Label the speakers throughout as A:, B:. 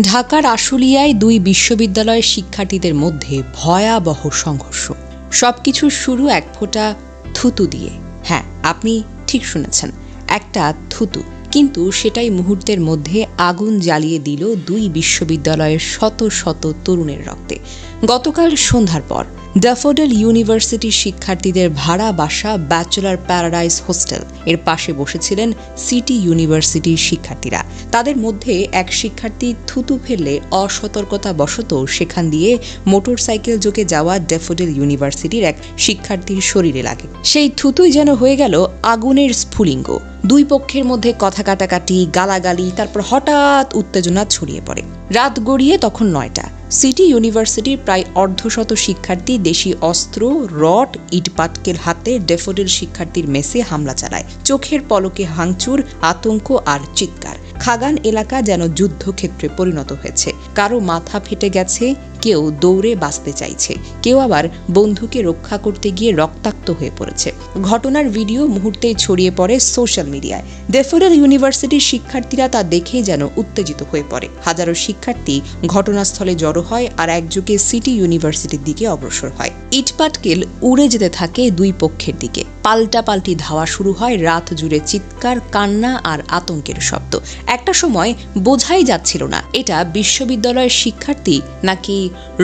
A: ঢাকার আশুলিয়ায় দুই বিশ্ববিদ্যালয়ের শিক্ষার্থীদের মধ্যে ভয়াবহ সংঘর্ষ। সবকিছুর শুরু এক ফোঁটা থুতু দিয়ে। হ্যাঁ, আপনি ঠিক শুনেছেন, একটা থুতু। কিন্তু সেটাই মুহূর্তের মধ্যে আগুন জ্বালিয়ে দিল দুই বিশ্ববিদ্যালয়ের শত শত তরুণের রক্তে। গতকাল সন্ধ্যার পর ড্যাফোডিল ইউনিভার্সিটির শিক্ষার্থীদের ভাড়া বাসা ব্যাচেলর প্যারাডাইস হোস্টেল এর পাশে বসেছিলেন সিটি ইউনিভার্সিটির শিক্ষার্থীরা। তাদের মধ্যে এক শিক্ষার্থী থুতু ফেললে অসতর্কতাবশত সেখান দিয়ে মোটরসাইকেল যোগে যাওয়া ড্যাফোডিল ইউনিভার্সিটির এক শিক্ষার্থীর শরীরে লাগে। সেই থুতুই যেন হয়ে গেল আগুনের স্ফুলিঙ্গ। দুই পক্ষের মধ্যে কথা কাটাকাটি, গালাগালি, তারপর হঠাৎ উত্তেজনা ছড়িয়ে পড়ে। রাত গড়িয়ে তখন ৯টা। সিটি ইউনিভার্সিটির প্রায় অর্ধশত শিক্ষার্থী দেশি অস্ত্র, রড, ইটপাটকেল হাতে ড্যাফোডিল শিক্ষার্থীর মেসে হামলা চালায়। চোখের পলকে ভাঙচুর, আতঙ্ক আর চিৎকার। খাগান এলাকা যেন যুদ্ধক্ষেত্রে পরিণত হয়েছে। কারো মাথা ফেটে গেছে, কেউ দৌড়ে বাঁচতে চাইছে, কেউ আবার বন্ধুকে রক্ষা করতে গিয়ে রক্তাক্ত হয়ে পড়েছে। ঘটনার ভিডিও মুহূর্তেই ছড়িয়ে পড়ে সোশ্যাল মিডিয়ায়। ড্যাফোডিল ইউনিভার্সিটির শিক্ষার্থীরা তা দেখে যেন উত্তেজিত হয়ে পড়ে। হাজারো শিক্ষার্থী ঘটনাস্থলে জড়ো হয় আর একযোগে সিটি ইউনিভার্সিটির দিকে অগ্রসর হয়। ইটপাটকেল উড়ে যেতে থাকে দুই পক্ষের দিকে। পাল্টাপাল্টি ধাওয়া শুরু হয়। রাত জুড়ে চিৎকার, কান্না আর আতঙ্কের শব্দ। একটা সময় বোঝাই যাচ্ছিল না এটা বিশ্ববিদ্যালয়ের শিক্ষার্থী নাকি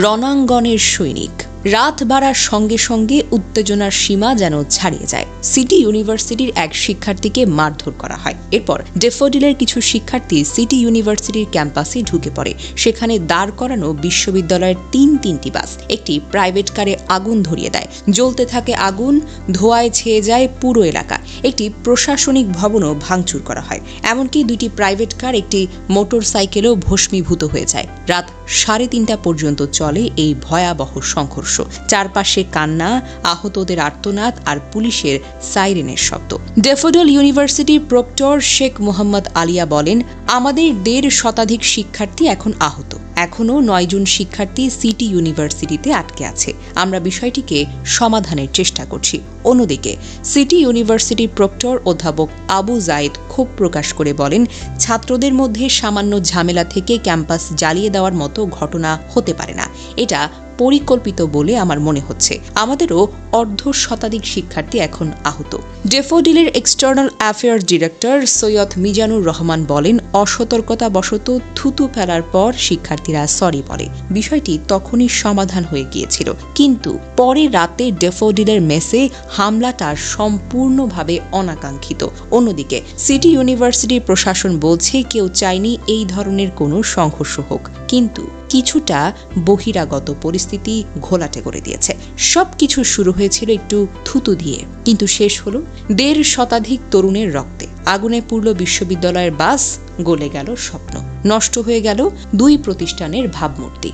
A: রণাঙ্গনের সৈনিক। রাত বাড়ার সঙ্গে সঙ্গে উত্তেজনার সীমা যেন ছাড়িয়ে যায়। সিটি ইউনিভার্সিটির এক শিক্ষার্থীকে মারধর করা হয়। এরপর ড্যাফোডিলের কিছু শিক্ষার্থী সিটি ইউনিভার্সিটির ক্যাম্পাসে ঢুকে পড়ে। সেখানে দাঁড় করানো বিশ্ববিদ্যালয়ের তিনটি বাস একটি প্রাইভেট কারে আগুন ধরিয়ে দেয়। জ্বলতে থাকে আগুন, ধোঁয়ায় ছেয়ে যায় পুরো এলাকা। একটি প্রশাসনিক ভবনও ভাঙচুর করা হয়। এমনকি দুইটি প্রাইভেট কার, একটি মোটর সাইকেলও ভস্মীভূত হয়ে যায়। রাত 3:30 পর্যন্ত চলে এই ভয়াবহ সংঘর্ষ। চারপাশে কান্না, আহতদের আর্তনাদ আর পুলিশের সাইরেনের শব্দ। ড্যাফোডিল ইউনিভার্সিটির প্রক্টর শেখ মোহাম্মদ আলিয়া বলেন, আমাদের 1.5 শতাধিক শিক্ষার্থী এখন আহত। এখনও 9 জন শিক্ষার্থী সিটি ইউনিভার্সিটিতে আটকে আছে। আমরা বিষয়টিকে সমাধানের চেষ্টা করছি। অন্যদিকে সিটি ইউনিভার্সিটির প্রক্টর অধ্যাপক আবু জায়েদ ক্ষোভ প্রকাশ করে বলেন, ছাত্রদের মধ্যে সামান্য ঝামেলা থেকে ক্যাম্পাস জ্বালিয়ে দেওয়ার মতো ঘটনা হতে পারে না। এটা পরিকল্পিত বলে আমার মনে হচ্ছে। আমাদেরও 1.5 শতাধিক শিক্ষার্থী এখন আহত। ড্যাফোডিলের external affairs director Syed Mizanur Rahman বলেন, অসতর্কতাবশত থুতু ফেলার পর শিক্ষার্থীরা সরি বলে। বিষয়টি তখনই সমাধান হয়ে গিয়েছিল। কিন্তু পরে রাতে ড্যাফোডিলের মেসে হামলাটা সম্পূর্ণভাবে অনাকাঙ্ক্ষিত। অন্যদিকে সিটি ইউনিভার্সিটির প্রশাসন বলছে কেউ চায়নি এই ধরনের কোনো সংঘর্ষ হোক, কিন্তু কিছুটা বহিরাগত পরিস্থিতি ঘোলাটে করে দিয়েছে। সবকিছু শুরু হয়েছিল একটু থুতু দিয়ে, কিন্তু শেষ হলো 1.5 শতাধিক তরুণের রক্তে। আগুনে পুরল বিশ্ববিদ্যালয়ের বাস, গলে গেল স্বপ্ন, নষ্ট হয়ে গেল দুই প্রতিষ্ঠানের ভাবমূর্তি।